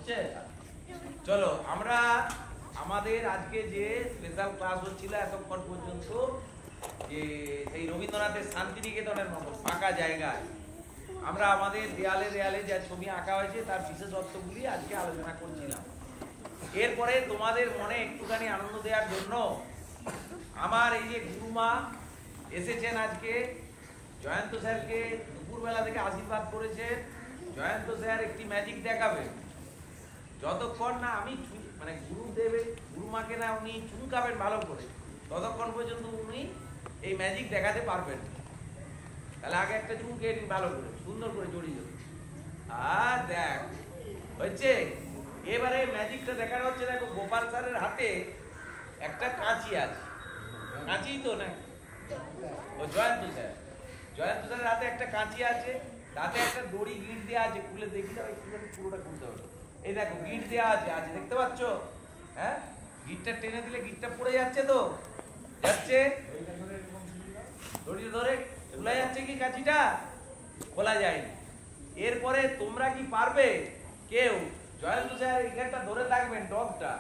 হচ্ছে? চলো আমরা আমাদের আজকে যে স্পেশাল ক্লাস হচ্ছিল এতক্ষণ পর্যন্ত, যে সেই রবীন্দ্রনাথের শান্তিনিকেতনের মতো ফাঁকা জায়গায় আমরা আমাদের দেয়ালে দেয়ালে যা ছবি আঁকা হয়েছে তার বিশেষত্বগুলি আজকে আলোচনা করছিলাম। এরপরে তোমাদের মনে একটুখানি আনন্দ দেওয়ার জন্য আমার এই যে গুরুমা এসেছেন আজকে, জয়ন্ত স্যারকে দুপুরবেলা থেকে আশীর্বাদ করেছেন। জয়ন্ত স্যার একটি ম্যাজিক দেখাবে, যতক্ষণ না আমি মানে গুরুমাকে না উনি চুমকাবেন ভালো করে, ততক্ষণ পর্যন্ত উনি এই ম্যাজিক দেখাতে পারবেন। তাহলে আগে একটা চুমকে নিন ভালো করে, সুন্দর করে জড়িয়ে যাবে। আর দেখ হচ্ছে, এবারে ম্যাজিকটা দেখানো হচ্ছে। দেখো গোপাল স্যারের হাতে একটা কাঁচি আছে, কাঁচি তো না, ও জয়ন্ত স্যারের হাতে একটা কাঁচি আছে, তাতে একটা দড়ি গিঁট দেওয়া আছে। খুলে দেখি দাও, পুরোটা খুলতে হবে। এই দেখো গিঁট দেওয়া আছে, দেখতে পাচ্ছ? হ্যাঁ, গিঁটটা টেনে দিলে গিঁটটা পড়ে যাচ্ছে, তো যাচ্ছে, দড়ি ধরে খোলা যাচ্ছে কি কাঁচিটা? খোলা যায়নি। এরপরে তোমরা কি পারবে কেউ? জয়ন্ত স্যার এইখানটা ধরে থাকবেন, ডগটা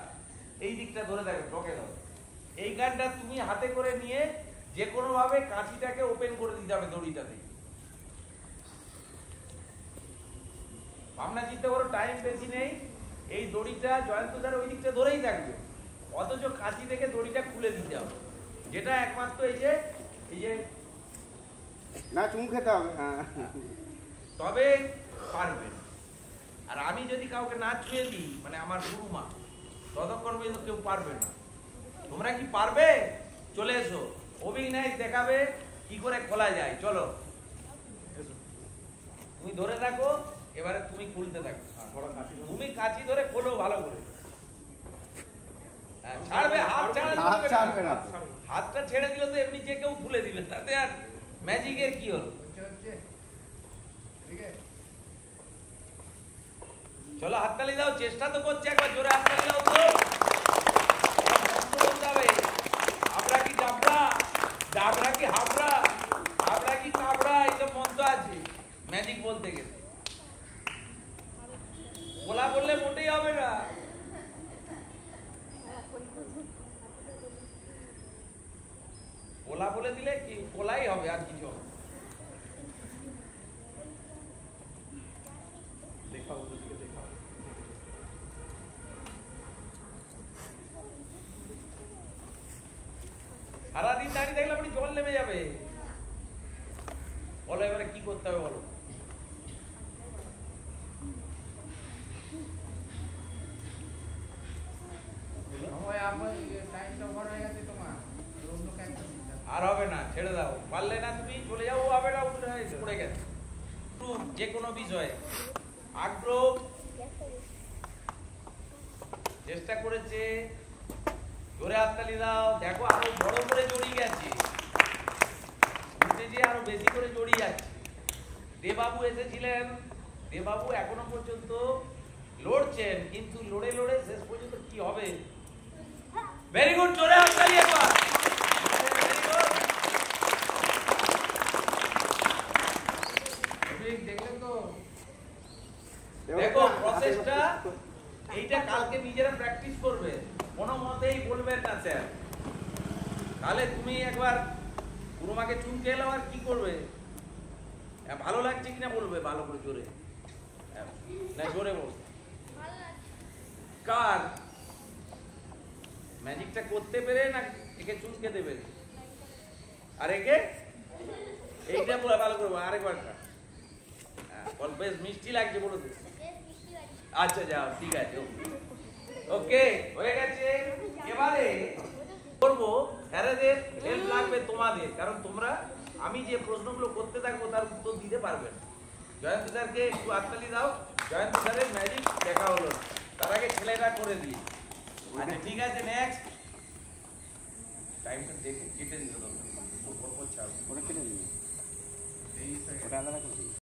এই দিকটা ধরে থাকবেন, ডগে ধরে এইখানটা তুমি হাতে করে নিয়ে যে কোনো ভাবে কাঁচিটাকে ওপেন করে দিতে হবে দড়িটাতে। ভাবনা চিন্তা করো, টাইম বেশি নেই। এই দড়িটা জয়ন্ত স্যার ওই দিকটা ধরেই থাকবে, অথচ কাঁচি থেকে দড়িটা খুলে দিতে হবে, যেটা একমাত্র এই যে না চুমু খেতে হবে, তবে পারবে। আর আমি যদি কাউকে না ছুঁয়ে দিই, মানে আমার গুরুমা, ততক্ষণ পর্যন্ত কেউ পারবে না। তোমরা কি পারবে? চলে এসো, অভিনয় দেখাবে কি করে খোলা যায়। চলো তুমি ধরে থাকো, এবারে তুমি খুলতে থাকো। তুমি কাঁচি ধরে খোলো ভালো করে। ছাড়বে, হাত ছাড়বে না। হাতটা ছেড়ে দিলে তো এমনি যে কেউ খুলে দিবে, তাতে আর ম্যাজিকের কি হলো? চলো হাততালি দাও, চেষ্টা তো করছে, একবার জোরে হাততালি দাও তো। বলতে হবে আমরা কি ডাবরা, ডাবরা কি হাবড়া, হাবড়া কি কাবড়া, এইসব মন্ত্র আছে ম্যাজিক বলতে গেলে। বলা বললে মোটেই হবে না। ওলা বলে দিলে কি ওলাই হবে, আর কিছু হবে। সারাদিন দাঁড়িয়ে দেখলে আপনি জল নেমে যাবে। বলো এবারে কি করতে হবে বলো। আর হবে না, ছেড়ে দাও। পারলে না তুমি চলে যাও, হবে না, পড়ে গেছে। যে কোনো বিষয়ে আগ্রহ, চেষ্টা করেছে, জোরে হাততালি দাও। দেখো আরো বড় করে জড়িয়ে গেছে, যে আরো বেশি করে জড়িয়ে যাচ্ছে। দেবাবু এসেছিলেন, দেবাবু এখনো পর্যন্ত লড়ছেন, কিন্তু লড়ে লড়ে শেষ পর্যন্ত কি হবে? ভেরি গুড, জোরে হাততালি একবার। দেখো প্রসেসটা এইটা কালকে নিজেরা প্র্যাকটিস করবে, কোনো মতেই বলবেন না স্যার। তাহলে তুমি একবার গুরুমাকে চুমকে এলো, আর কি করবে? ভালো লাগছে কিনা বলবে ভালো করে, জোরে না, জোরে বল। কার ম্যাজিকটা করতে পেরে না একে চুমকে দেবে? আর একে এইটা বলে ভালো করবো, আরেকবার বেশ মিষ্টি লাগছে বলে তো। আচ্ছা যাও, ঠিক আছে, ওকে হয়ে গেছে। এবারে করবো, স্যারেদের হেল্প লাগবে তোমাদের, কারণ তোমরা আমি যে প্রশ্নগুলো করতে থাকবো তার উত্তর দিতে পারবে না। জয়ন্ত স্যারকে একটু হাততালি দাও। জয়ন্ত স্যারের ম্যাজিক দেখা হলো, তার আগে ছেলেটা করে দিই। আচ্ছা ঠিক আছে, নেক্সট। টাইমটা দেখে কেটে দিতে হবে।